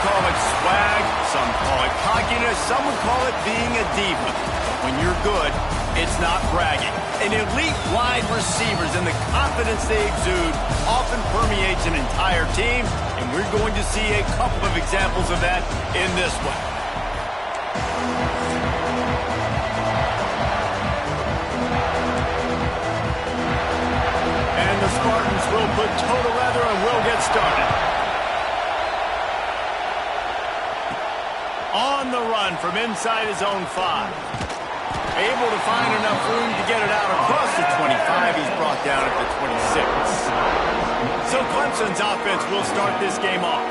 call it swag, some call it cockiness, some would call it being a diva. When you're good, it's not bragging. An elite wide receivers and the confidence they exude often permeates an entire team, and we're going to see a couple of examples of that in this one. And the Spartans will put toe to leather and will get started. On the run from inside his own 5. Able to find enough room to get it out across the 25. He's brought down at the 26. So Clemson's offense will start this game off.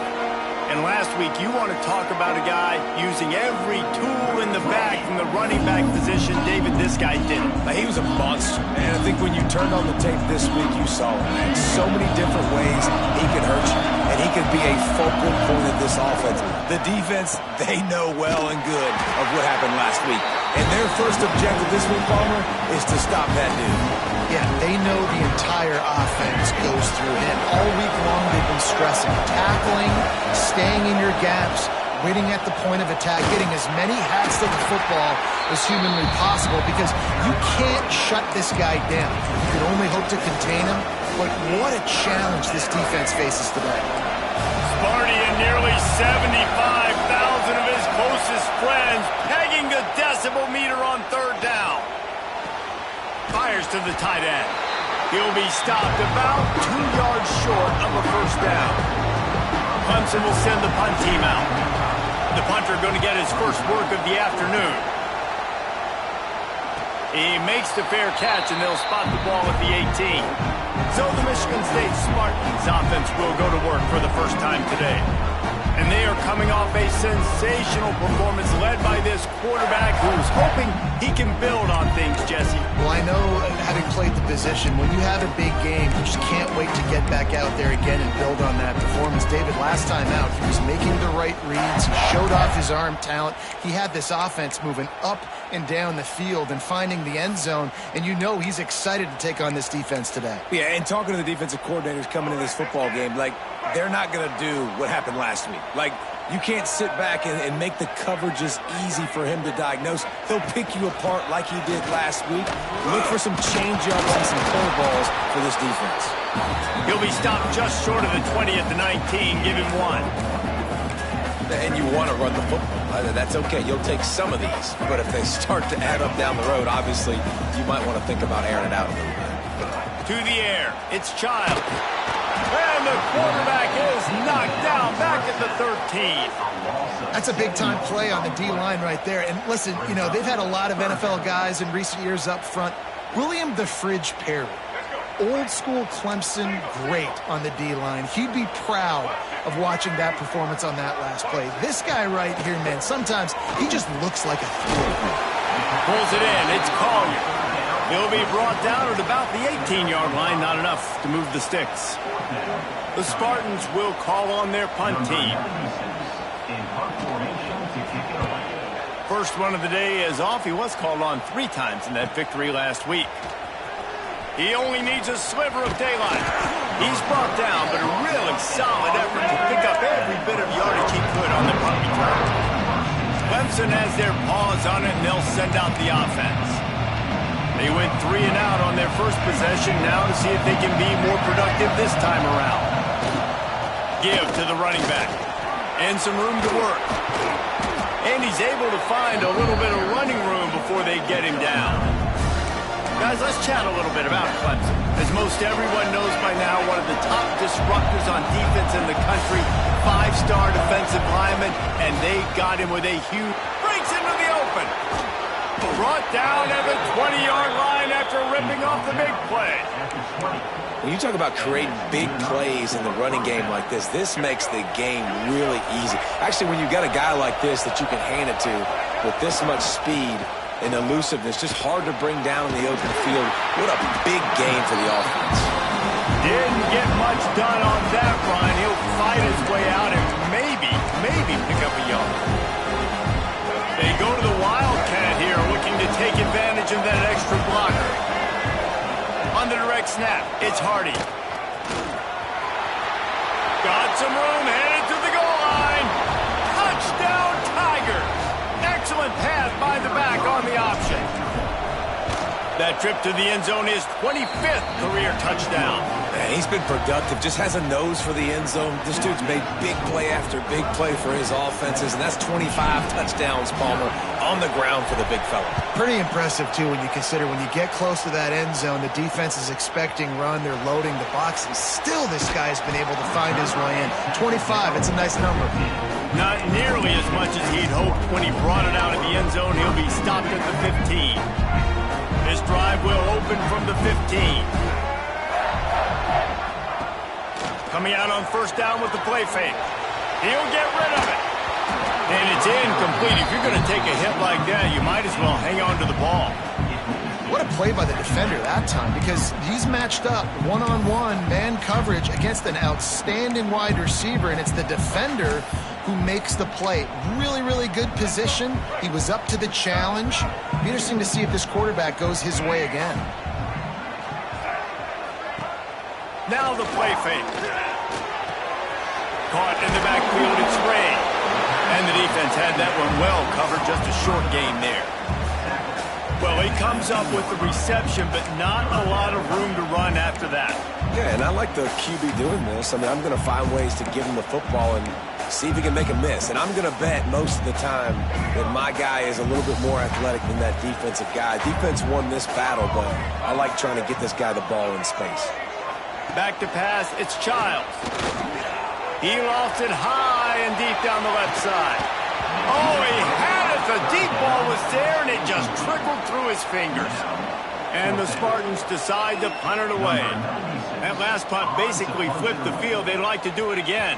And last week, you want to talk about a guy using every tool in the bag from the running back position. David, this guy did it. He was a monster, man. I think when you turned on the tape this week, you saw it, man. So many different ways he could hurt you, and he could be a focal point of this offense. The defense, they know well and good of what happened last week. And their first objective this week, Palmer, is to stop that dude. Yeah, they know the entire offense goes through him. All week long they've been stressing tackling, staying in your gaps, waiting at the point of attack, getting as many hats to the football as humanly possible because you can't shut this guy down. You can only hope to contain him, but what a challenge this defense faces today. Sparty and nearly 75,000 of his closest friends pegging the decibel meter on third down. Fires to the tight end. He'll be stopped about 2 yards short of a first down. Clemson will send the punt team out. The punter going to get his first work of the afternoon. He makes the fair catch, and they'll spot the ball at the 18. So the Michigan State Spartans offense will go to work for the first time today. And they are coming off a sensational performance led by this quarterback who's hoping he can build on things, Jesse. Well, I know, having played the position, when you have a big game, you just can't wait to get back out there again and build on that performance. David, last time out, he was making the right reads. He showed off his arm talent. He had this offense moving up and down the field and finding the end zone, and you know he's excited to take on this defense today. Yeah, and talking to the defensive coordinators coming into this football game, like, they're not going to do what happened last week. Like, you can't sit back and make the coverages easy for him to diagnose. He'll pick you apart like he did last week. Look for some change-ups and some curveballs for this defense. He'll be stopped just short of the 20 at the 19. Give him 1. And you want to run the football. That's okay. You'll take some of these. But if they start to add up down the road, obviously, you might want to think about airing it out a little bit. To the air. It's Child. And the quarterback is knocked down back at the 13. That's a big-time play on the D-line right there. And listen, you know, they've had a lot of NFL guys in recent years up front. William the Fridge Perry, old-school Clemson great on the D-line. He'd be proud of watching that performance on that last play. This guy right here, man, sometimes he just looks like a thrower. Pulls it in. It's Collier. He'll be brought down at about the 18-yard line. Not enough to move the sticks. The Spartans will call on their punt team. First one of the day is off. He was called on 3 times in that victory last week. He only needs a sliver of daylight. He's brought down, but a really solid effort to pick up every bit of yardage he could on the punt return. Clemson has their paws on it, and they'll send out the offense. They went 3 and out on their first possession, now to see if they can be more productive this time around. Give to the running back. And some room to work. And he's able to find a little bit of running room before they get him down. Guys, let's chat a little bit about Clemson. As most everyone knows by now, one of the top disruptors on defense in the country, 5-star defensive lineman, and they got him with a huge... breaks into the open. Brought down at the 20-yard line after ripping off the big play. When you talk about creating big plays in the running game like this makes the game really easy. Actually, when you've got a guy like this that you can hand it to with this much speed and elusiveness, just hard to bring down in the open field. What a big game for the offense. Didn't get much done on that run. He'll fight his way out and maybe pick up a yard. They go to the Wildcat here, looking to take advantage of that extra blocker. On the direct snap, it's Hardy. Got some room, headed to the goal line. That trip to the end zone is 25th career touchdown. Man, he's been productive, just has a nose for the end zone. This dude's made big play after big play for his offenses, and that's 25 touchdowns, Palmer, on the ground for the big fella. Pretty impressive, too, when you consider when you get close to that end zone, the defense is expecting run, they're loading the box, and still this guy's been able to find his way in. 25, it's a nice number. Not nearly as much as he'd hoped when he brought it out of the end zone. He'll be stopped at the 15. This drive will open from the 15. Coming out on first down with the play fake. He'll get rid of it. And it's incomplete. If you're going to take a hit like that, you might as well hang on to the ball. What a play by the defender that time, because he's matched up one-on-one man coverage against an outstanding wide receiver, and it's the defender who makes the play. Really, really good position. He was up to the challenge. Be interesting to see if this quarterback goes his way again. Now the play fake. Caught in the backfield, it's Ray. And the defense had that one well covered, just a short gain there. Well, he comes up with the reception, but not a lot of room to run after that. Yeah, and I like the QB doing this. I mean, I'm going to find ways to give him the football and see if he can make a miss. And I'm going to bet most of the time that my guy is a little bit more athletic than that defensive guy. Defense won this battle, but I like trying to get this guy the ball in space. Back to pass, it's Childs. He lofts it high and deep down the left side. Oh, he had it. The deep ball was there, and it just trickled through his fingers. And the Spartans decide to punt it away. That last punt basically flipped the field. They'd like to do it again.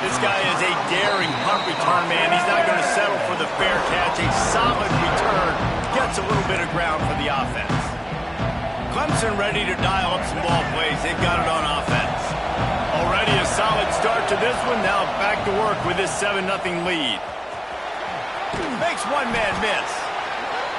This guy is a daring punt return man. He's not going to settle for the fair catch. A solid return gets a little bit of ground for the offense. Clemson ready to dial up some ball plays. They've got it on offense. Already a solid start to this one. Now back to work with this 7-0 lead. Makes one man miss.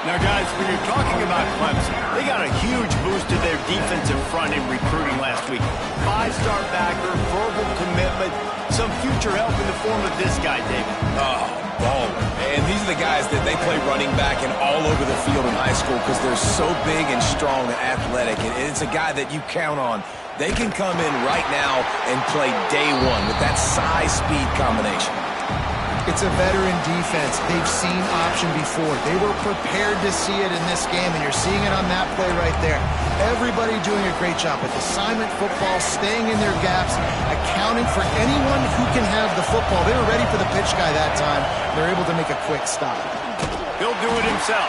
Now, guys, when you're talking about Clemson, they got a huge boost to their defensive front in recruiting last week. 5-star backer, verbal commitment, some future help in the form of this guy, David. Oh, baller. And these are the guys that they play running back and all over the field in high school because they're so big and strong and athletic. And it's a guy that you count on. They can come in right now and play day one with that size-speed combination. It's a veteran defense. They've seen option before. They were prepared to see it in this game, and you're seeing it on that play right there. Everybody doing a great job with assignment football, staying in their gaps, accounting for anyone who can have the football. They were ready for the pitch guy that time. They're able to make a quick stop. He'll do it himself.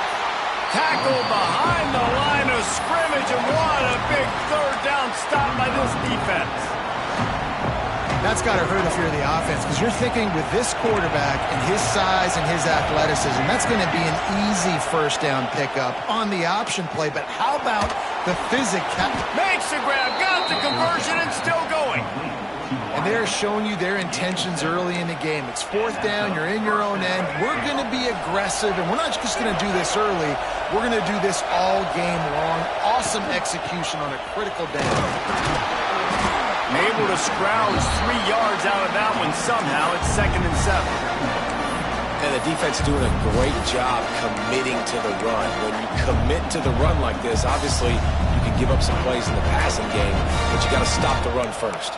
Tackle behind the line of scrimmage, and what a big third down stop by this defense. That's got to hurt if you're the offense, because you're thinking with this quarterback and his size and his athleticism, that's going to be an easy first down pickup on the option play. But how about the physicality? Makes the grab, got the conversion, and still going. And they're showing you their intentions early in the game. It's fourth down, you're in your own end. We're going to be aggressive, and we're not just going to do this early. We're going to do this all game long. Awesome execution on a critical down. Able to scrounge 3 yards out of that one somehow. It's 2nd and 7. And the defense doing a great job committing to the run. When you commit to the run like this, obviously you can give up some plays in the passing game, but you got to stop the run first.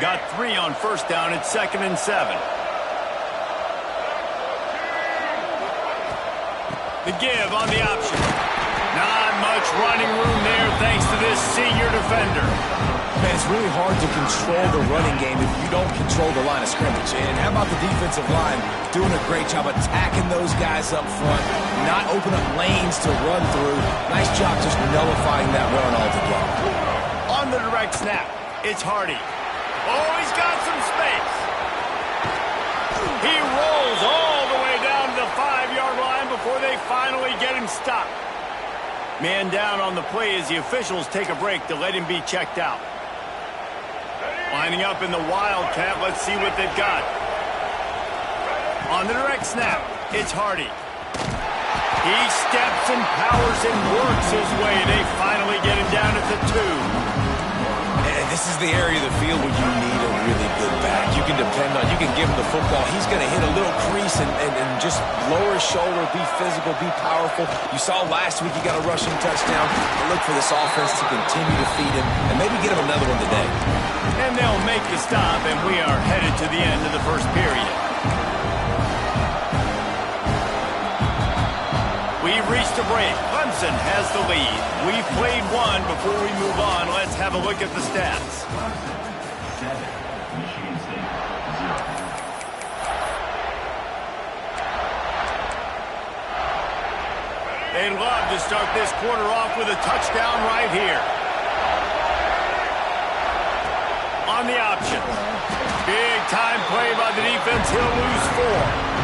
Got 3 on first down. It's 2nd and 7. The give on the option. Not much running room there thanks to this senior defender. Man, it's really hard to control the running game if you don't control the line of scrimmage. And how about the defensive line doing a great job attacking those guys up front, not open up lanes to run through. Nice job just nullifying that run altogether. On the direct snap, it's Hardy. Oh, he's got some space. He rolls all the way down to the 5-yard line before they finally get him stopped. Man down on the play as the officials take a break to let him be checked out. Lining up in the Wildcat, let's see what they've got. On the direct snap, it's Hardy. He steps and powers and works his way. They finally get him down at the 2. And This is the area of the field where you need a really good back. You can depend on, you can give him the football. He's going to hit a little crease and just lower his shoulder, be physical, be powerful. You saw last week he got a rushing touchdown. I look for this offense to continue to feed him and maybe get him another one today. And they'll make the stop, and we are headed to the end of the first period. We've reached a break. Clemson has the lead. We've played one. Before we move on, let's have a look at the stats. They'd love to start this quarter off with a touchdown right here. On the option. Big time play by the defense. He'll lose 4.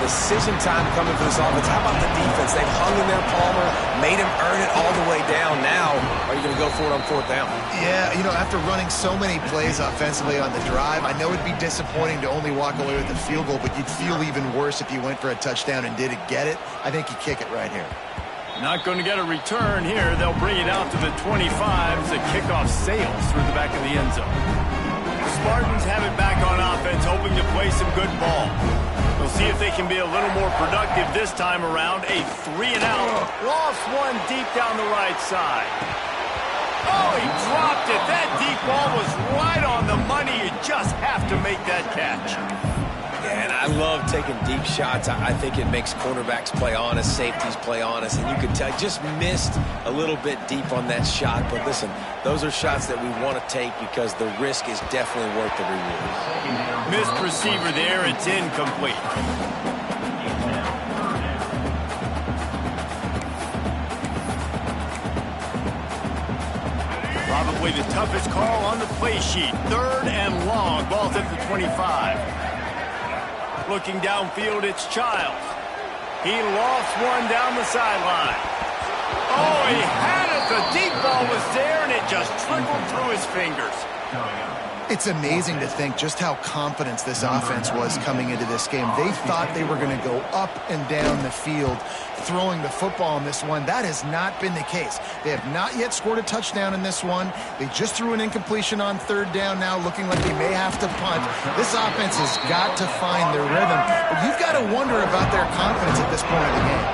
Decision time coming for this offense. How about the defense? They've hung in there, Palmer, made him earn it all the way down. Now, are you going to go for it on 4th down? Yeah, you know, after running so many plays offensively on the drive, I know it'd be disappointing to only walk away with a field goal, but you'd feel even worse if you went for a touchdown and didn't get it. I think you kick it right here. Not going to get a return here. They'll bring it out to the 25 as the kickoff sails through the back of the end zone. The Spartans have it back on offense, hoping to play some good ball. We'll see if they can be a little more productive this time around. A 3-and-out. Lost one deep down the right side. Oh, he dropped it. That deep ball was right on the money. You just have to make that catch. Yeah, and I love taking deep shots. I think it makes cornerbacks play honest, safeties play honest, and you could tell just missed a little bit deep on that shot. But listen, those are shots that we want to take because the risk is definitely worth the reward. Missed receiver there. It's incomplete. Probably the toughest call on the play sheet. 3rd and long. Ball's at the 25. Looking downfield, it's Childs. He lost one down the sideline. Oh, he had it. The deep ball was there, and it just trickled through his fingers. It's amazing to think just how confident this offense was coming into this game. They thought they were going to go up and down the field throwing the football in this one. That has not been the case. They have not yet scored a touchdown in this one. They just threw an incompletion on 3rd down now, looking like they may have to punt. This offense has got to find their rhythm. But you've got to wonder about their confidence at this point in the game.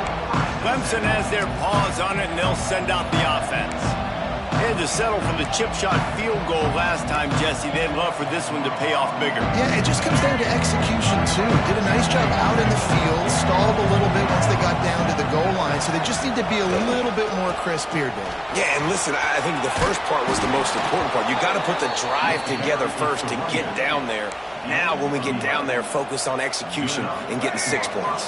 Clemson has their paws on it, and they'll send out the offense. They had to settle for the chip shot field goal last time, Jesse. They'd love for this one to pay off bigger. Yeah, it just comes down to execution, too. Did a nice job out in the field, stalled a little bit once they got down to the goal line, so they just need to be a little bit more crisp here, Dave. Yeah, and listen, I think the first part was the most important part. You got to put the drive together first to get down there. Now, when we get down there, focus on execution and getting 6 points.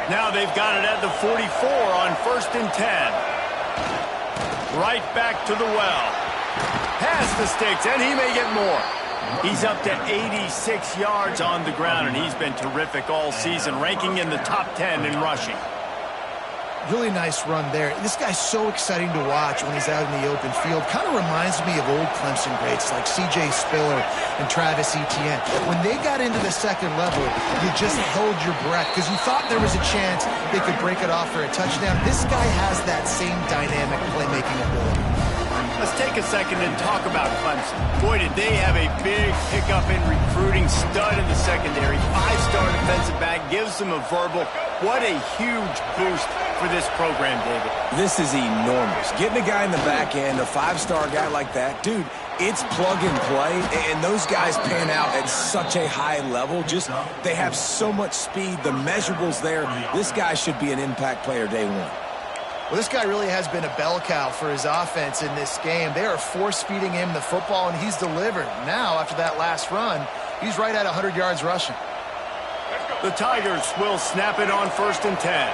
Now they've got it at the 44 on 1st and 10. Right back to the well. Past the sticks, and he may get more. He's up to 86 yards on the ground, and he's been terrific all season, ranking in the top 10 in rushing. Really nice run there. This guy's so exciting to watch when he's out in the open field. Kind of reminds me of old Clemson greats like C.J. Spiller and Travis Etienne. When they got into the 2nd level, you just held your breath because you thought there was a chance they could break it off for a touchdown. This guy has that same dynamic playmaking ability. Let's take a second and talk about Clemson. Boy, did they have a big pickup in recruiting. Stud in the secondary. 5-star defensive back. Gives them a verbal. What a huge boost for this program, David. This is enormous. Getting a guy in the back end, a 5-star guy like that, dude, it's plug and play, and those guys pan out at such a high level. Just, they have so much speed. The measurables there. This guy should be an impact player day one. Well, this guy really has been a bell cow for his offense in this game. They are force-feeding him the football, and he's delivered. Now, after that last run, he's right at 100 yards rushing. The Tigers will snap it on 1st and 10.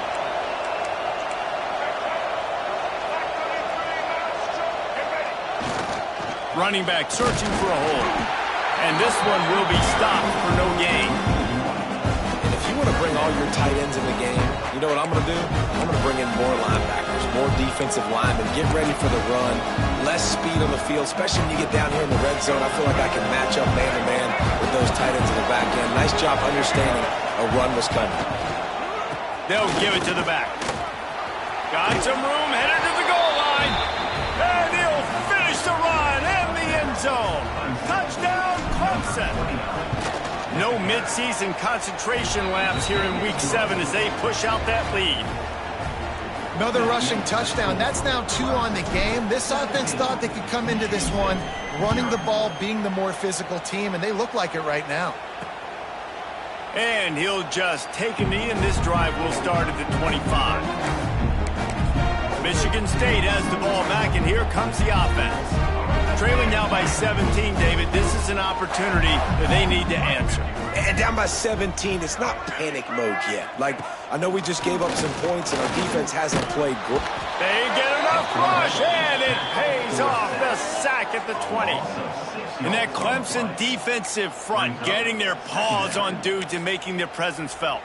Running back searching for a hole. And this one will be stopped for no gain. And if you want to bring all your tight ends in the game, you know what I'm going to do? I'm going to bring in more linebackers, more defensive linemen, get ready for the run, less speed on the field, especially when you get down here in the red zone. I feel like I can match up man-to-man with those tight ends in the back end. Nice job understanding a run was coming. They'll give it to the back. Got some room, headed to the goal line. And he'll finish the run, and zone. Touchdown, Clemson. No midseason concentration lapse here in Week 7 as they push out that lead. Another rushing touchdown. That's now 2 on the game. This offense thought they could come into this one running the ball, being the more physical team, and they look like it right now. And he'll just take a knee, and this drive will start at the 25. Michigan State has the ball back, and here comes the offense. Trailing now by 17, David. This is an opportunity that they need to answer. And down by 17, it's not panic mode yet. Like, I know we just gave up some points, and our defense hasn't played great. They get enough rush, and it pays off. The sack at the 20. And that Clemson defensive front getting their paws on dudes and making their presence felt.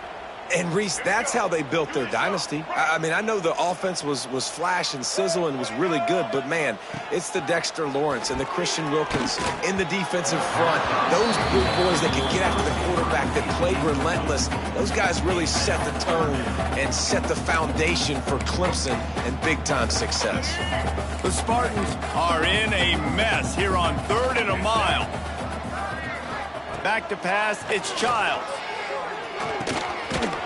And, Reese, that's how they built their dynasty. I mean, I know the offense was flash and sizzle and was really good, but, man, it's the Dexter Lawrence and the Christian Wilkins in the defensive front. Those big boys that can get after the quarterback, that play relentless, those guys really set the tone and set the foundation for Clemson and big-time success. The Spartans are in a mess here on 3rd and a mile. Back to pass, it's Childs.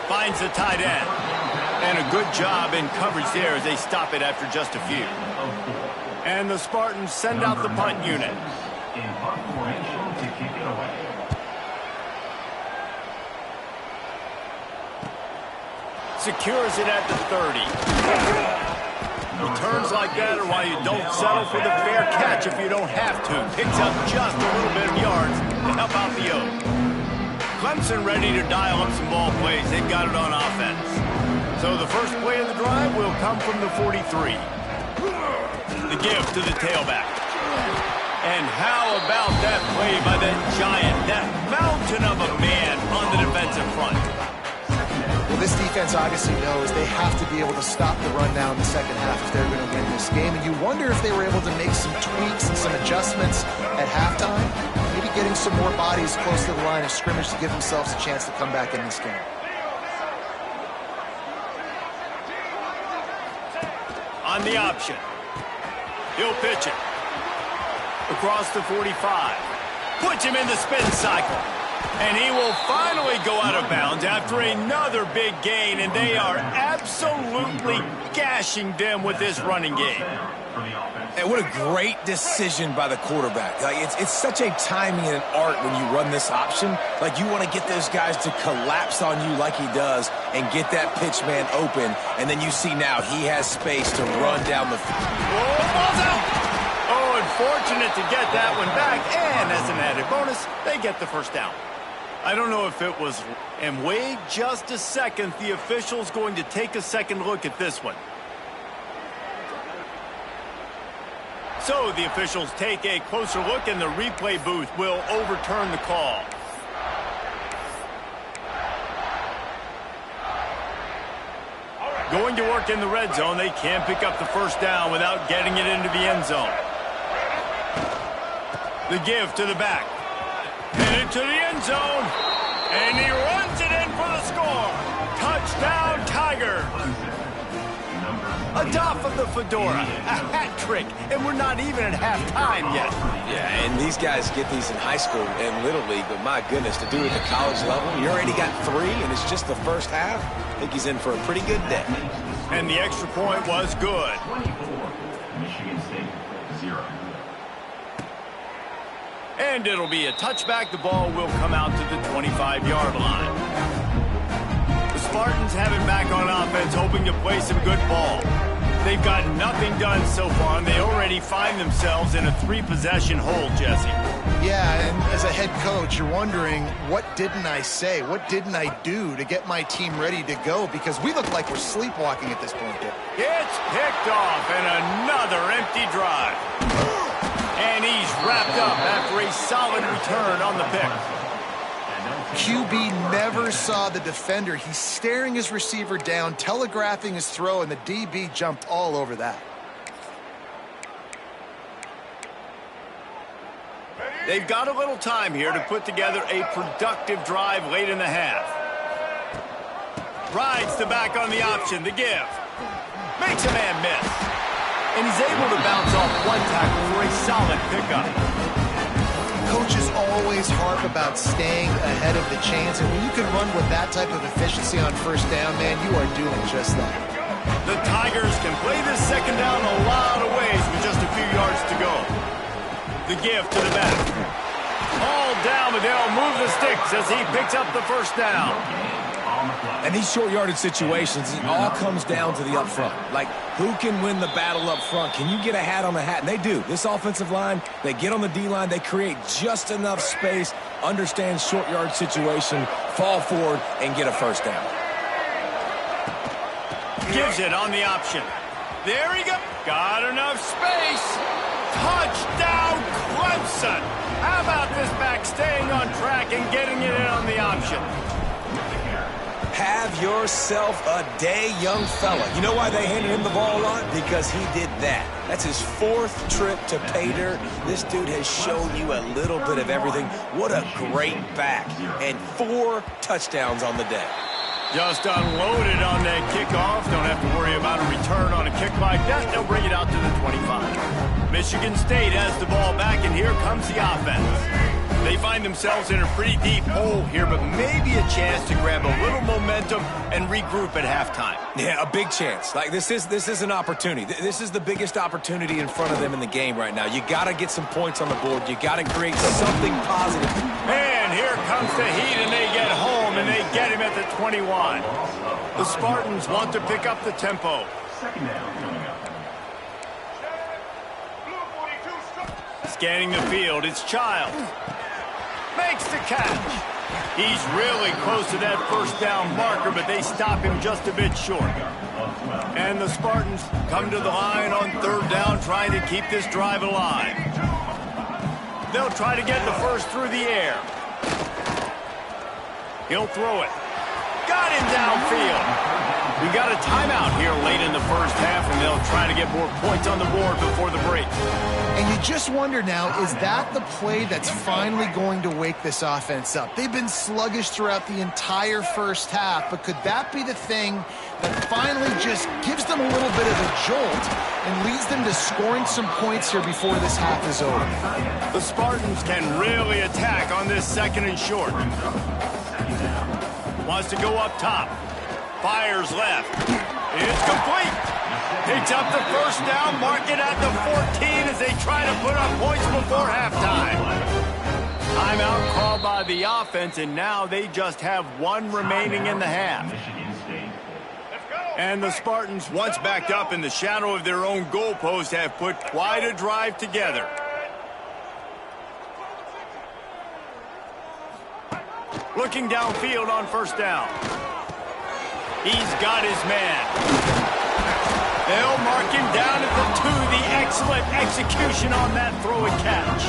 Finds the tight end. And a good job in coverage there as they stop it after just a few. And the Spartans send out the punt unit. In punt formation to kick it away. Secures it at the 30. Returns like that are why you don't settle for the fair catch if you don't have to. Picks up just a little bit of yards to help out the O's. Clemson ready to dial up some ball plays. They've got it on offense. So the first play of the drive will come from the 43. The give to the tailback. And how about that play by that giant, that mountain of a man on the defensive front? Well, this defense obviously knows they have to be able to stop the run now in the second half if they're going to win this game. And you wonder if they were able to make some tweaks and some adjustments at halftime. Maybe getting some more bodies close to the line of scrimmage to give themselves a chance to come back in this game. On the option. He'll pitch it. Across the 45. Puts him in the spin cycle. And he will finally go out of bounds after another big gain, and they are absolutely gashing them with this running game. And what a great decision by the quarterback. Like, it's such a timing and an art when you run this option. Like, you want to get those guys to collapse on you like he does and get that pitch man open, and then you see now he has space to run down the field. Oh, ball's out! Oh, unfortunate to get that one back, and as an added bonus, they get the first down. I don't know if it was, and wait just a second, the official's going to take a second look at this one. So the officials take a closer look, and the replay booth will overturn the call. Going to work in the red zone, they can't pick up the first down without getting it into the end zone. The give to the back. And into the end zone. And he runs it in for the score. Touchdown, Tigers. A doff of the fedora. A hat trick. And we're not even at halftime yet. Yeah, and these guys get these in high school and Little League, but my goodness, to do it at the college level, you already got 3, and it's just the first half. I think he's in for a pretty good day. And the extra point was good. 24, Michigan State, 0. And it'll be a touchback. The ball will come out to the 25-yard line. The Spartans have it back on offense, hoping to play some good ball. They've got nothing done so far, and they already find themselves in a 3-possession hole, Jesse. Yeah, and as a head coach, you're wondering, what didn't I say? What didn't I do to get my team ready to go? Because we look like we're sleepwalking at this point. It's picked off, and another empty drive. And he's wrapped up after a solid return on the pick. QB never saw the defender. He's staring his receiver down, telegraphing his throw, and the DB jumped all over that. They've got a little time here to put together a productive drive late in the half. Rides the back on the option, the give. Makes a man miss. And he's able to bounce off one tackle for a solid pickup. always harp about staying ahead of the chains, and when you can run with that type of efficiency on first down, man, you are doing just that. The Tigers can play this second down a lot of ways with just a few yards to go. The give to the back. All down, but they'll move the sticks as he picks up the first down. And these short yardage situations, it all comes down to the up front. Like, who can win the battle up front? Can you get a hat on the hat? And they do. This offensive line, they get on the D-line, they create just enough space, understand short yard situation, fall forward, and get a first down. Gives it on the option. There he goes. Got enough space. Touchdown, Clemson. How about this back staying on track and getting it in on the option? Have yourself a day, young fella. You know why they handed him the ball a lot? Because he did that. That's his 4th trip to pay dirt. This dude has shown you a little bit of everything. What a great back. And 4 touchdowns on the day. Just unloaded on that kickoff. Don't have to worry about a return on a kick like that. They'll bring it out to the 25. Michigan State has the ball back, and here comes the offense. They find themselves in a pretty deep hole here, but maybe a chance to grab a little momentum and regroup at halftime. Yeah, a big chance. Like, this is an opportunity. This is the biggest opportunity in front of them in the game right now. You got to get some points on the board. You got to create something positive. And here comes the heat, and they get home, and they get him at the 21. The Spartans want to pick up the tempo. Second down coming up. Scanning the field, it's Childs. Makes the catch. He's really close to that first down marker, but they stop him just a bit short. And the Spartans come to the line on 3rd down, trying to keep this drive alive. They'll try to get the first through the air. He'll throw it. Got him downfield. We got a timeout here late in the first half, and they'll try to get more points on the board before the break. And you just wonder now, is that the play that's finally going to wake this offense up? They've been sluggish throughout the entire first half, but could that be the thing that finally just gives them a little bit of a jolt and leads them to scoring some points here before this half is over? The Spartans can really attack on this 2nd and short. Wants to go up top. Fires left. It's complete. Picks up the first down, mark it at the 14 as they try to put up points before halftime. Timeout called by the offense, and now they just have 1 remaining in the half. And the Spartans, once backed up in the shadow of their own goalpost, have put quite a drive together. Looking downfield on first down. He's got his man. They'll mark him down at the 2. The excellent execution on that throw and catch.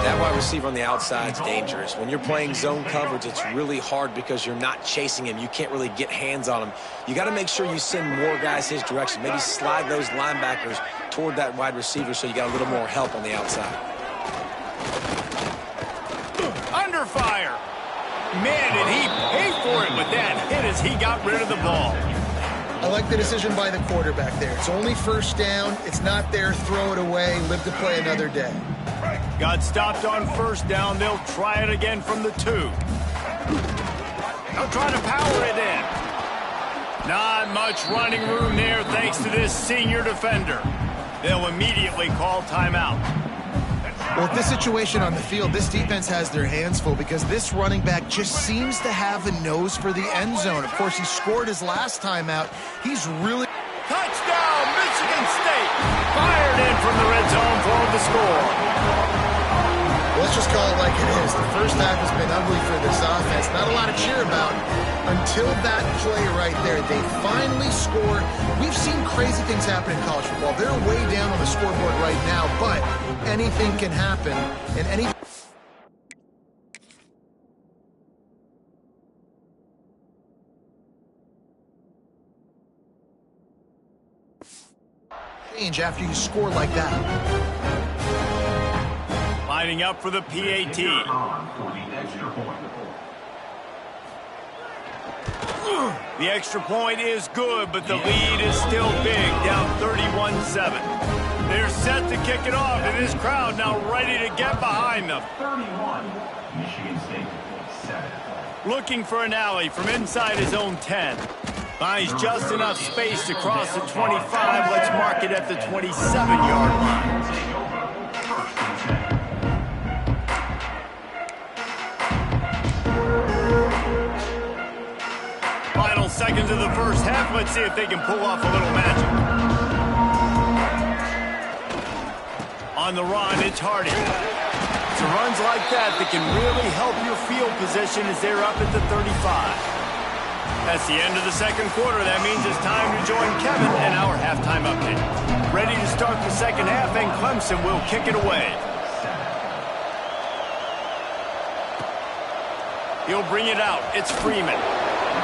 That wide receiver on the outside is dangerous. When you're playing zone coverage, it's really hard because you're not chasing him. You can't really get hands on him. You got to make sure you send more guys his direction. Maybe slide those linebackers toward that wide receiver so you got a little more help on the outside. Under fire. Man, did he pay for it with that hit as he got rid of the ball. I like the decision by the quarterback there. It's only first down. It's not there. Throw it away. Live to play another day. Got stopped on first down. They'll try it again from the 2. They'll try to power it in. Not much running room there thanks to this senior defender. They'll immediately call timeout. Well, with this situation on the field, this defense has their hands full because this running back just seems to have a nose for the end zone. Of course, he scored his last time out. He's really... Touchdown, Michigan State! Fired in from the red zone for the score. Let's just call it like it is. The first half has been ugly for this offense. Not a lot to cheer about until that play right there. They finally score. We've seen crazy things happen in college football. They're way down on the scoreboard right now, but anything can happen. And any change after you score like that. Lining up for the PAT. The extra point is good, but the lead is still big, down 31-7. They're set to kick it off, and this crowd now ready to get behind them. 31, Michigan State 7. Looking for an alley from inside his own 10. Finds just enough space to cross the 25. Let's mark it at the 27-yard line. Final seconds of the first half. Let's see if they can pull off a little magic. On the run, it's Hardy. It's runs like that that can really help your field position as they're up at the 35. That's the end of the second quarter. That means it's time to join Kevin in our halftime update. Ready to start the second half, and Clemson will kick it away. He'll bring it out. It's Freeman.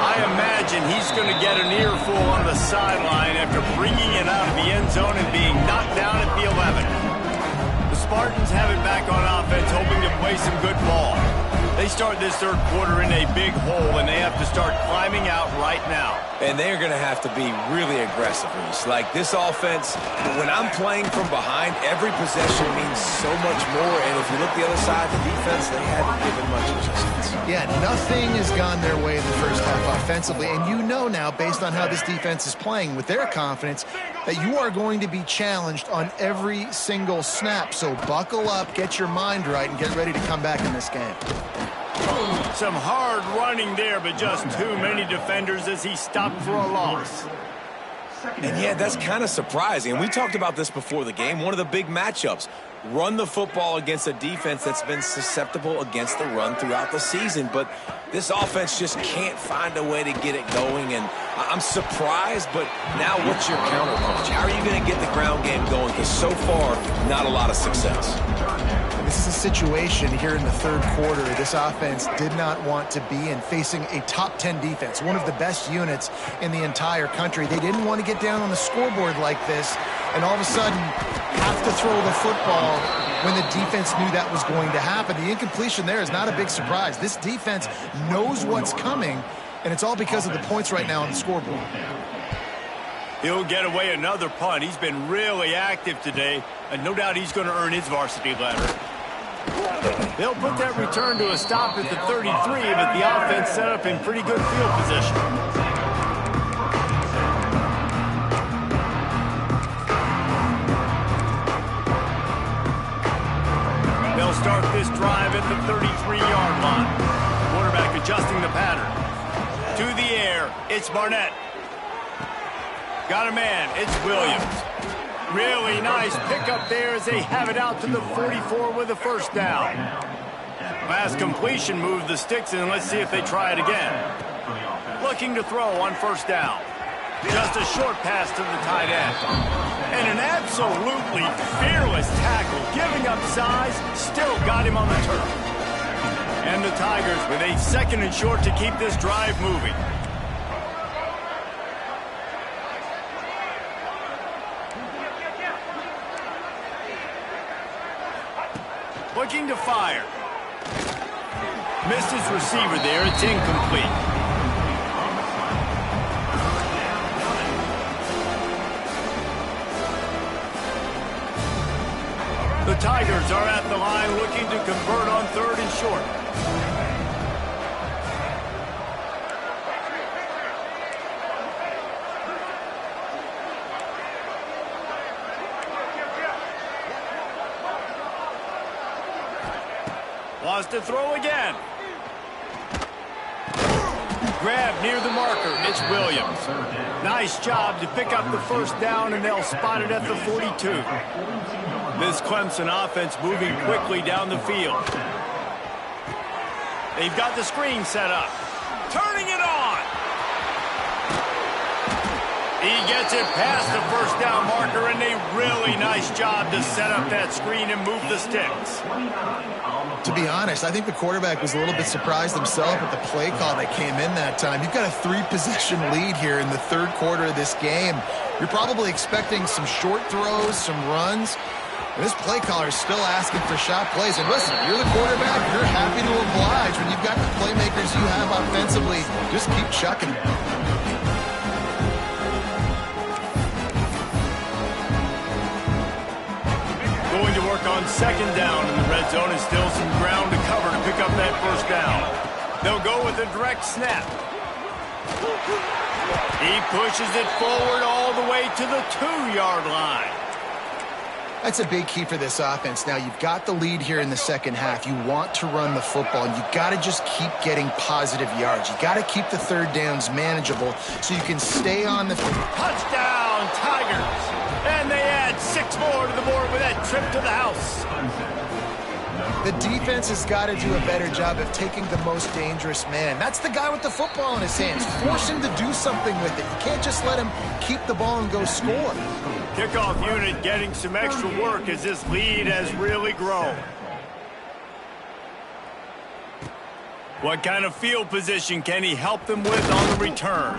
I imagine he's going to get an earful on the sideline after bringing it out of the end zone and being knocked down at the 11. The Spartans have it back on offense, hoping to play some good ball. They start this third quarter in a big hole, and they have to start climbing out right now. And they're going to have to be really aggressive. Like this offense, when I'm playing from behind, every possession means so much more. And if you look the other side, the defense, they haven't given much resistance. Yeah, nothing has gone their way in the first half offensively. And you know now, based on how this defense is playing with their confidence, that you are going to be challenged on every single snap. So buckle up, get your mind right, and get ready to come back in this game. Some hard running there, but just too many defenders as he stopped for a loss. And yeah, that's kind of surprising. And we talked about this before the game. One of the big matchups. Run the football against a defense that's been susceptible against the run throughout the season. But this offense just can't find a way to get it going. And I'm surprised, but now what's your counterpunch? How are you going to get the ground game going? Because so far, not a lot of success. This is a situation here in the third quarter this offense did not want to be in, facing a top 10 defense, one of the best units in the entire country. They didn't want to get down on the scoreboard like this and all of a sudden have to throw the football when the defense knew that was going to happen. The incompletion there is not a big surprise. This defense knows what's coming, and it's all because of the points right now on the scoreboard. He'll get away another punt. He's been really active today, and no doubt he's going to earn his varsity letter. They'll put that return to a stop at the 33, but the offense set up in pretty good field position. They'll start this drive at the 33-yard line. Quarterback adjusting the pattern. To the air, it's Barnett. Got a man, it's Williams. Really nice pickup there as they have it out to the 44 with a first down. Fast completion moved the sticks, and let's see if they try it again. Looking to throw on first down. Just a short pass to the tight end. And an absolutely fearless tackle, giving up size, still got him on the turf. And the Tigers with a second and short to keep this drive moving. Looking to fire. Missed his receiver there. It's incomplete. The Tigers are at the line looking to convert on third and short. Wants to throw again. Grab near the marker. It's Williams. Nice job to pick up the first down, and they'll spot it at the 42. This Clemson offense moving quickly down the field. They've got the screen set up. Turning it on. He gets it past the first down marker, and a really nice job to set up that screen and move the sticks. To be honest, I think the quarterback was a little bit surprised himself at the play call that came in that time. You've got a 3-possession lead here in the third quarter of this game. You're probably expecting some short throws, some runs. And this play caller is still asking for shot plays. And listen, you're the quarterback. You're happy to oblige. When you've got the playmakers you have offensively, just keep chucking them. on second down in the red zone and still some ground to cover to pick up that first down. They'll go with a direct snap. He pushes it forward all the way to the 2-yard line. That's a big key for this offense. Now, you've got the lead here in the second half. You want to run the football, and you've got to just keep getting positive yards. You've got to keep the third downs manageable so you can stay on the field. Touchdown, Tigers! And they add 6 more to the board with that trip to the house. The defense has got to do a better job of taking the most dangerous man. That's the guy with the football in his hands. Force him to do something with it. You can't just let him keep the ball and go score. Kickoff unit getting some extra work as this lead has really grown. What kind of field position can he help them with on the return?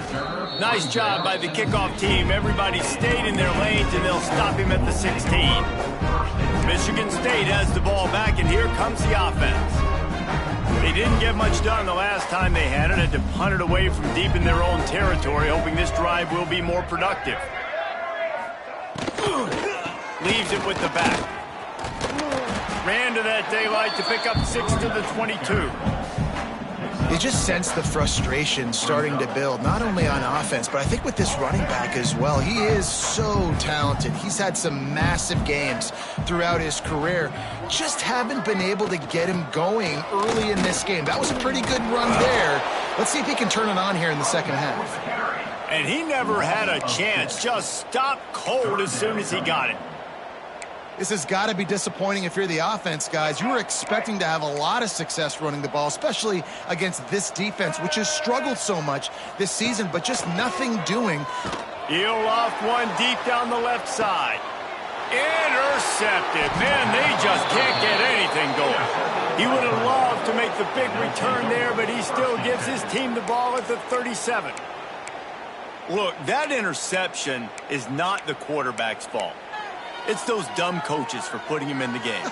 Nice job by the kickoff team. Everybody stayed in their lanes, and they'll stop him at the 16. Michigan State has the ball back, and here comes the offense. They didn't get much done the last time they had it. Had to punt it away from deep in their own territory, hoping this drive will be more productive. Leaves it with the back. Ran to that daylight to pick up 6 to the 22. You just sense the frustration starting to build, not only on offense, but I think with this running back as well. He is so talented. He's had some massive games throughout his career. Just haven't been able to get him going early in this game. That was a pretty good run there. Let's see if he can turn it on here in the second half. And he never had a chance. Just stopped cold as soon as he got it. This has got to be disappointing if you're the offense, guys. You were expecting to have a lot of success running the ball, especially against this defense, which has struggled so much this season, but just nothing doing. He'll off one deep down the left side. Intercepted. Man, they just can't get anything going. He would have loved to make the big return there, but he still gives his team the ball at the 37. Look, that interception is not the quarterback's fault. It's those dumb coaches for putting him in the game.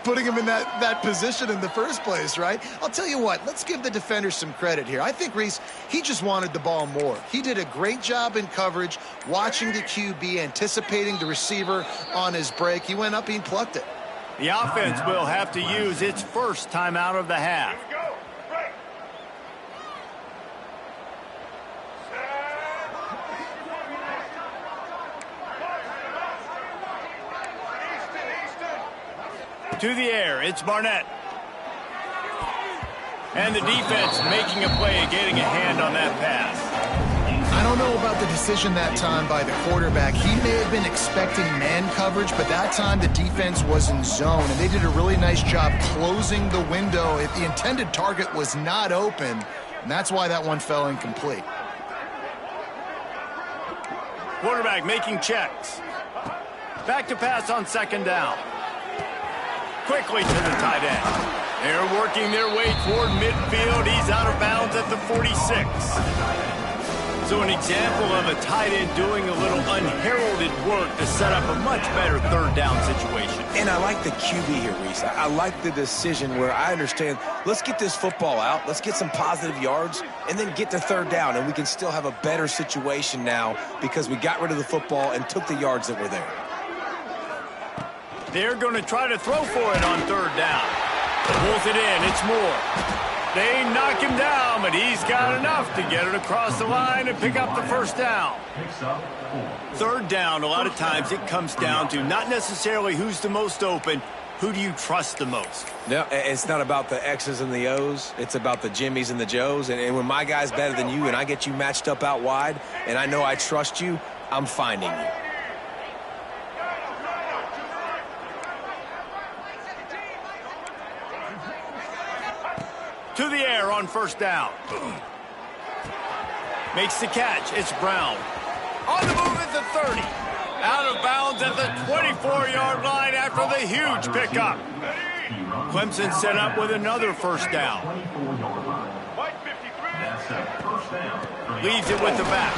Putting him in that position in the first place, right? I'll tell you what, let's give the defender some credit here. I think, Reese, he just wanted the ball more. He did a great job in coverage, watching the QB, anticipating the receiver on his break. He went up and plucked it. The offense will have to use its first timeout of the half. To the air, it's Barnett. And the defense making a play, getting a hand on that pass. I don't know about the decision that time by the quarterback. He may have been expecting man coverage, but that time the defense was in zone, and they did a really nice job closing the window if the intended target was not open, and that's why that one fell incomplete. Quarterback making checks. Back to pass on second down. Quickly to the tight end. They're working their way toward midfield. He's out of bounds at the 46. So an example of a tight end doing a little unheralded work to set up a much better third down situation. And I like the QB here, Reese. I like the decision where I understand, let's get this football out, let's get some positive yards, and then get to third down, and we can still have a better situation now because we got rid of the football and took the yards that were there. They're going to try to throw for it on third down. Pulls it in. It's Moore. They knock him down, but he's got enough to get it across the line and pick up the first down. Third down, a lot of times it comes down to not necessarily who's the most open, who do you trust the most? No, it's not about the X's and the O's. It's about the Jimmies and the Joes. And when my guy's better than you and I get you matched up out wide and I know I trust you, I'm finding you. To the air on first down. Makes the catch. It's Brown. On the move at the 30. Out of bounds at the 24-yard line after the huge pickup. Clemson set up with another first down. Leaves it with the back.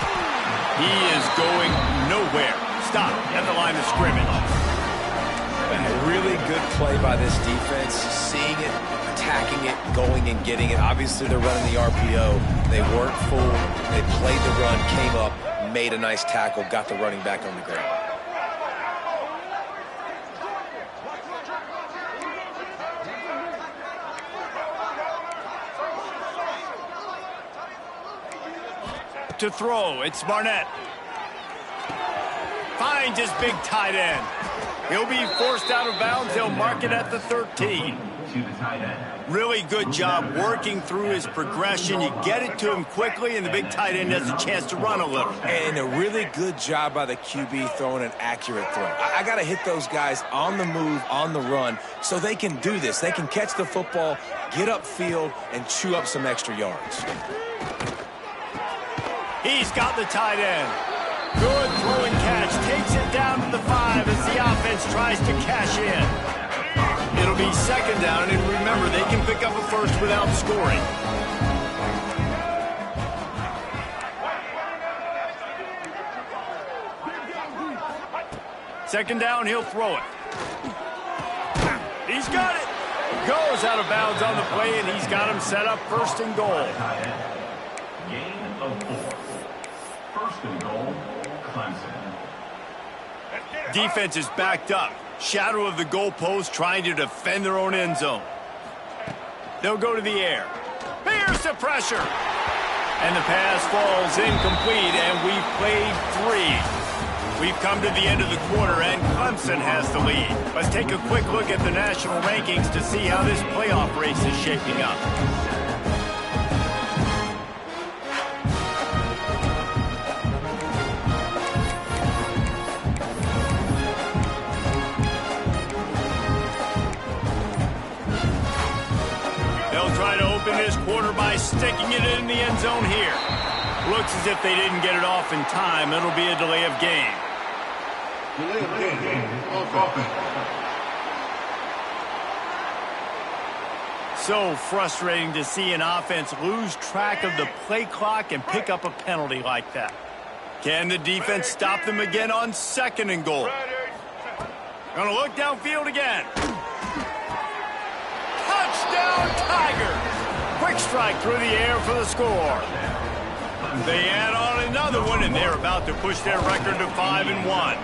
He is going nowhere. Stop at the line of scrimmage. A really good play by this defense, seeing it, attacking it, going and getting it. Obviously, they're running the RPO. They weren't fooled. They played the run, came up, made a nice tackle, got the running back on the ground. to throw. It's Barnett. Finds his big tight end. He'll be forced out of bounds. They'll mark it at the 13. Really good job working through his progression. You get it to him quickly, and the big tight end has a chance to run a little. And a really good job by the QB throwing an accurate throw. I got to hit those guys on the move, on the run, so they can do this. They can catch the football, get upfield, and chew up some extra yards. He's got the tight end. Good throw and catch. Takes it down to the 5 as the offense tries to cash in. It'll be second down, and remember, they can pick up a first without scoring. Second down, he'll throw it. He's got it. Goes out of bounds on the play, and he's got him set up first and goal. Gain of 4. First and goal, Clemson. Defense is backed up. Shadow of the goalpost trying to defend their own end zone. They'll go to the air. Here's the pressure. And the pass falls incomplete, and we've played 3. We've come to the end of the quarter, and Clemson has the lead. Let's take a quick look at the national rankings to see how this playoff race is shaping up. This quarter by sticking it in the end zone here. Looks as if they didn't get it off in time. It'll be a delay of game. So frustrating to see an offense lose track of the play clock and pick up a penalty like that. Can the defense stop them again on second and goal? Gonna look downfield again. Touchdown, Tigers! Quick strike through the air for the score. They add on another one, and they're about to push their record to 5-1.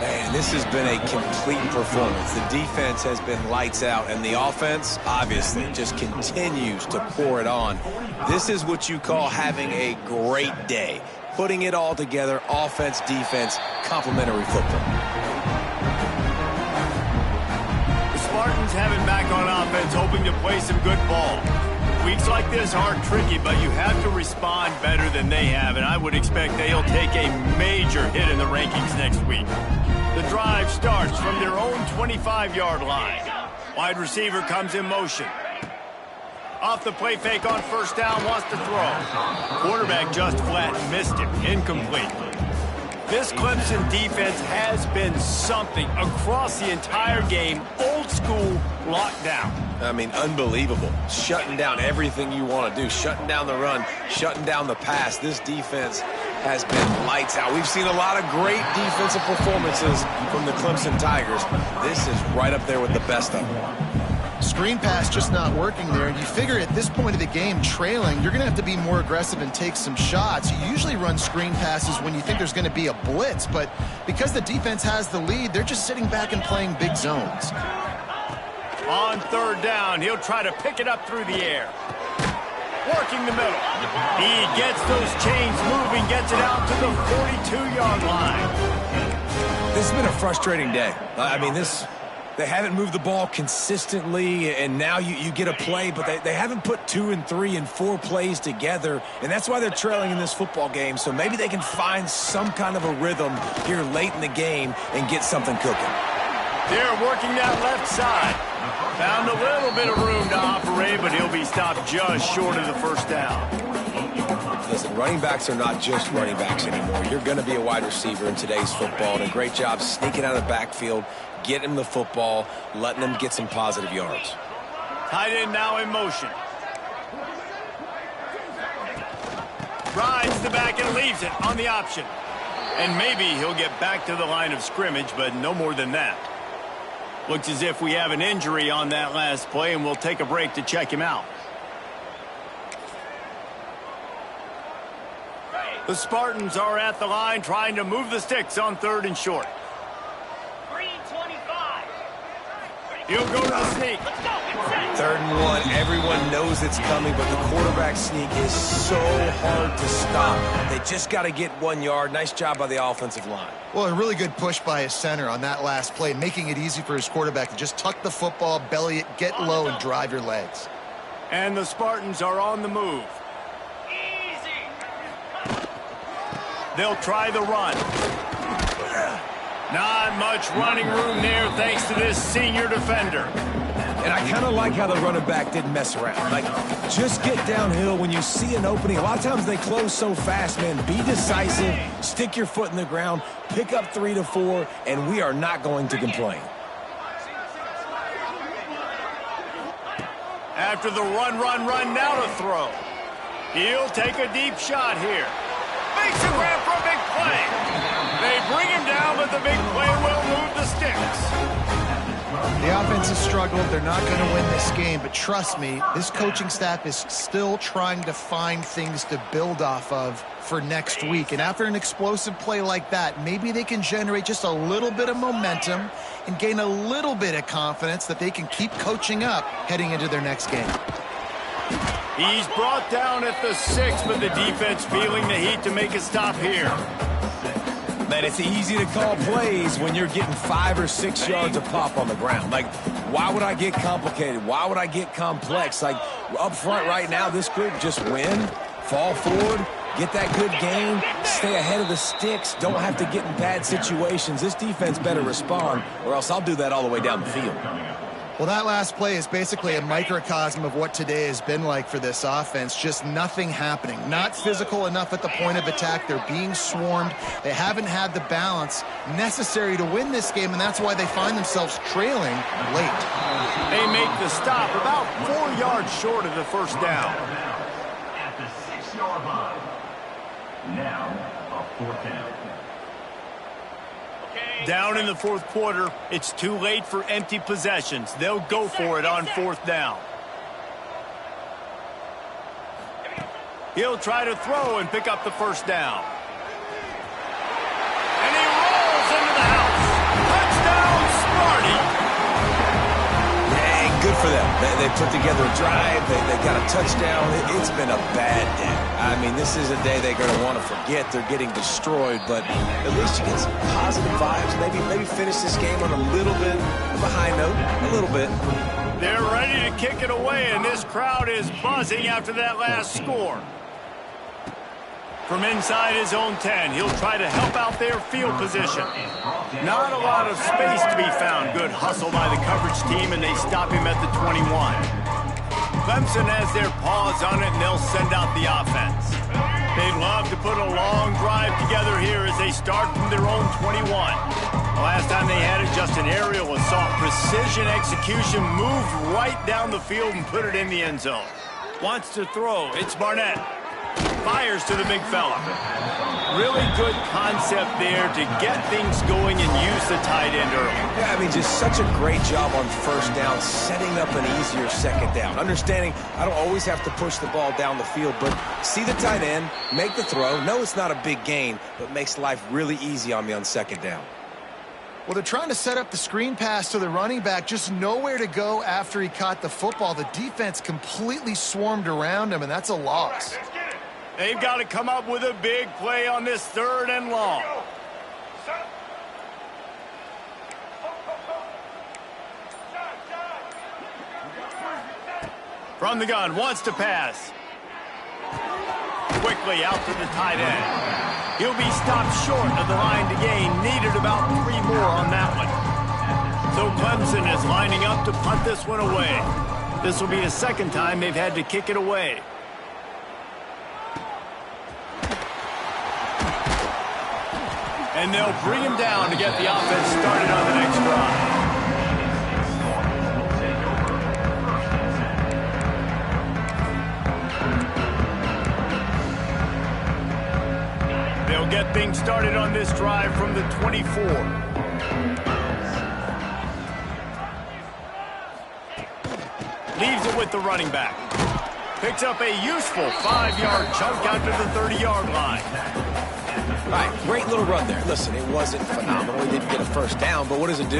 Man, this has been a complete performance. The defense has been lights out, and the offense, obviously, just continues to pour it on. This is what you call having a great day. Putting it all together, offense, defense, complementary football. Spartans have it back on offense, hoping to play some good ball. Weeks like this are tricky, but you have to respond better than they have, and I would expect they'll take a major hit in the rankings next week. The drive starts from their own 25-yard line. Wide receiver comes in motion. Off the play fake on first down, wants to throw. Quarterback just flat missed him. Incomplete. This Clemson defense has been something across the entire game. Old school lockdown. I mean, unbelievable. Shutting down everything you want to do. Shutting down the run, shutting down the pass. This defense has been lights out. We've seen a lot of great defensive performances from the Clemson Tigers. This is right up there with the best of them. Screen pass just not working there, and you figure at this point of the game, trailing, you're going to have to be more aggressive and take some shots. You usually run screen passes when you think there's going to be a blitz, but because the defense has the lead, they're just sitting back and playing big zones. On third down, he'll try to pick it up through the air. Working the middle. He gets those chains moving, gets it out to the 42-yard line. This has been a frustrating day. I mean, they haven't moved the ball consistently, and now you get a play, but they haven't put 2 and 3 and 4 plays together, and that's why they're trailing in this football game. So maybe they can find some kind of a rhythm here late in the game and get something cooking. They're working that left side. Found a little bit of room to operate, but he'll be stopped just short of the first down. Listen, running backs are not just running backs anymore. You're going to be a wide receiver in today's football, and a great job sneaking out of the backfield, getting him the football, letting him get some positive yards. Tight end now in motion. Rides the back and leaves it on the option. And maybe he'll get back to the line of scrimmage, but no more than that. Looks as if we have an injury on that last play, and we'll take a break to check him out. The Spartans are at the line trying to move the sticks on third and short. He'll go to the sneak. 3rd and 1. Everyone knows it's coming, but the quarterback sneak is so hard to stop. They just got to get 1 yard. Nice job by the offensive line. Well, a really good push by his center on that last play, making it easy for his quarterback to just tuck the football, belly it, get low, and drive your legs. And the Spartans are on the move. They'll try the run. Not much running room there thanks to this senior defender. And I kind of like how the running back didn't mess around. Like, just get downhill when you see an opening. A lot of times they close so fast, man. Be decisive, stick your foot in the ground, pick up 3 to 4, and we are not going to complain. After the run, now to throw. He'll take a deep shot here. Makes a grab for a big play. They bring him down, but the big play will move the sticks. The offense has struggled. They're not going to win this game, but trust me, this coaching staff is still trying to find things to build off of for next week. And after an explosive play like that, maybe they can generate just a little bit of momentum and gain a little bit of confidence that they can keep coaching up heading into their next game. He's brought down at the 6, but the defense feeling the heat to make a stop here. Man, it's easy to call plays when you're getting 5 or 6 yards of pop on the ground. Like, why would I get complicated? Why would I get complex? Like, up front right now, this group just win, fall forward, get that good gain, stay ahead of the sticks, don't have to get in bad situations. This defense better respond, or else I'll do that all the way down the field. Well, that last play is basically a microcosm of what today has been like for this offense. Just nothing happening. Not physical enough at the point of attack. They're being swarmed. They haven't had the balance necessary to win this game, and that's why they find themselves trailing late. They make the stop about 4 yards short of the first down. At the 6-yard line. Now, a 4th down. Down in the 4th quarter, it's too late for empty possessions. They'll go for it on 4th down. He'll try to throw and pick up the first down. And he rolls into the house. Touchdown, Sparty. Hey, good for them. They put together a drive. They got a touchdown. It's been a bad day. I mean, this is a day they're going to want to forget. They're getting destroyed, but at least you get some positive vibes. Maybe finish this game on a little bit of a high note, a little bit. They're ready to kick it away, and this crowd is buzzing after that last score. From inside his own 10, he'll try to help out their field position. Not a lot of space to be found. Good hustle by the coverage team, and they stop him at the 21. Clemson has their paws on it, and they'll send out the offense. They'd love to put a long drive together here as they start from their own 21. The last time they had it, just an aerial assault. Precision execution, moved right down the field and put it in the end zone. Wants to throw. It's Barnett. Fires to the big fella. Really good concept there to get things going and use the tight end early. Yeah, I mean, just such a great job on first down, setting up an easier second down. Understanding I don't always have to push the ball down the field, but see the tight end, make the throw. No, it's not a big gain, but makes life really easy on me on second down. Well, they're trying to set up the screen pass to the running back, just nowhere to go after he caught the football. The defense completely swarmed around him, and that's a loss. They've got to come up with a big play on this 3rd and long. From the gun, wants to pass. Quickly out to the tight end. He'll be stopped short of the line to gain. Needed about 3 more on that one. So Clemson is lining up to punt this one away. This will be the 2nd time they've had to kick it away. And they'll bring him down to get the offense started on the next drive. They'll get things started on this drive from the 24. Leaves it with the running back. Picks up a useful 5-yard chunk out to the 30-yard line. All right, great little run there. Listen, it wasn't phenomenal. He didn't get a first down, but what does it do?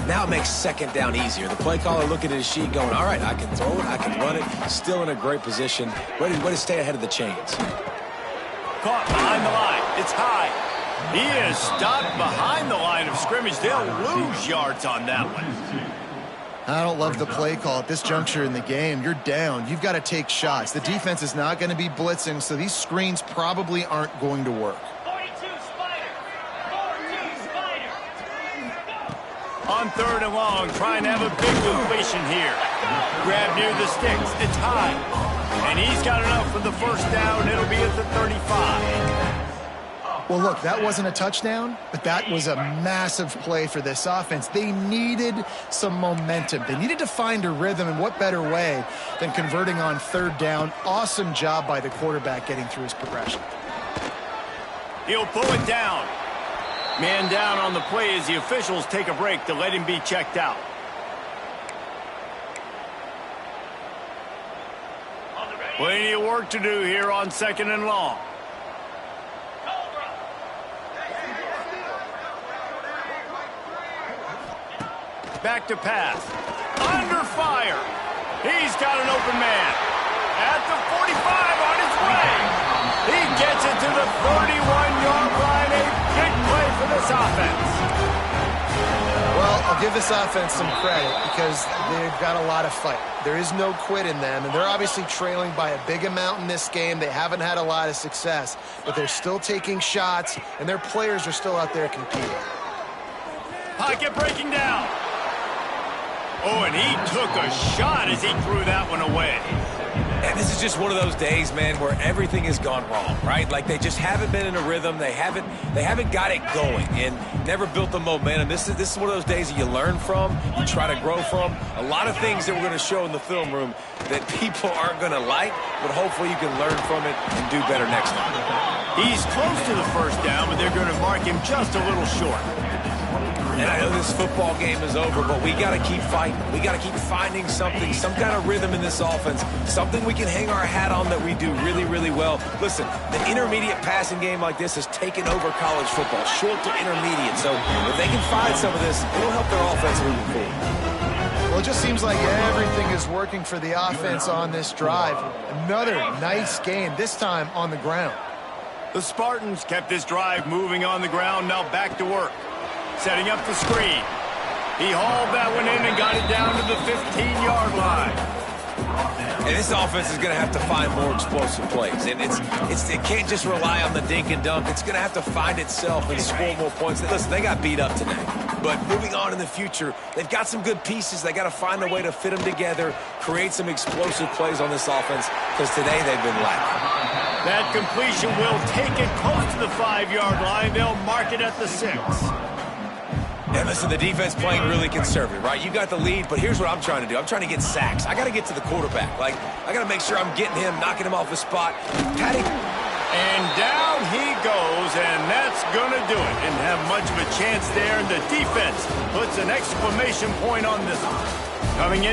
Now it makes second down easier. The play caller looking at his sheet going, all right, I can throw it, I can run it. Still in a great position. Way to stay ahead of the chains. Caught behind the line. It's high. He is stopped behind the line of scrimmage. They'll lose yards on that one. I don't love the play call at this juncture in the game. You're down. You've got to take shots. The defense is not going to be blitzing, so these screens probably aren't going to work. 42 Spider. 42 Spider. On third and long, trying to have a big completion here. Grab near the sticks. It's high. And he's got enough for the first down. It'll be at the 35. Well, look, that wasn't a touchdown, but that was a massive play for this offense. They needed some momentum. They needed to find a rhythm, and what better way than converting on third down. Awesome job by the quarterback getting through his progression. He'll pull it down. Man down on the play as the officials take a break to let him be checked out. Plenty of work to do here on second and long. Back to pass. Under fire. He's got an open man. At the 45 on his way. He gets it to the 31-yard line. A big play for this offense. Well, I'll give this offense some credit because they've got a lot of fight. There is no quit in them, and they're obviously trailing by a big amount in this game. They haven't had a lot of success, but they're still taking shots, and their players are still out there competing. Pocket breaking down. Oh, and he took a shot as he threw that one away. And this is just one of those days, man, where everything has gone wrong, right? Like they just haven't been in a rhythm. They haven't got it going and never built the momentum. This is one of those days that you learn from, you try to grow from. A lot of things that we're going to show in the film room that people aren't going to like, but hopefully you can learn from it and do better next time. He's close to the first down, but they're going to mark him just a little short. And I know this football game is over, but we got to keep fighting. We got to keep finding something, some kind of rhythm in this offense, something we can hang our hat on that we do really, really well. Listen, the intermediate passing game like this has taken over college football, short to intermediate. So if they can find some of this, it'll help their offense moving forward. Well, it just seems like everything is working for the offense on this drive. Another nice game, this time on the ground. The Spartans kept this drive moving on the ground, now back to work. Setting up the screen. He hauled that one in and got it down to the 15-yard line. And this offense is going to have to find more explosive plays. And it can't just rely on the dink and dunk. It's going to have to find itself and score more points. Listen, they got beat up today. But moving on in the future, they've got some good pieces. They got to find a way to fit them together, create some explosive plays on this offense, because today they've been lacking. That completion will take it close to the 5-yard line. They'll mark it at the 6. And listen, the defense playing really conservative, right? You got the lead, but here's what I'm trying to do. I'm trying to get sacks. I got to get to the quarterback. Like, I got to make sure I'm getting him, knocking him off his spot. Patty. And down he goes, and that's going to do it. Didn't have much of a chance there, and the defense puts an exclamation point on this one. Coming in.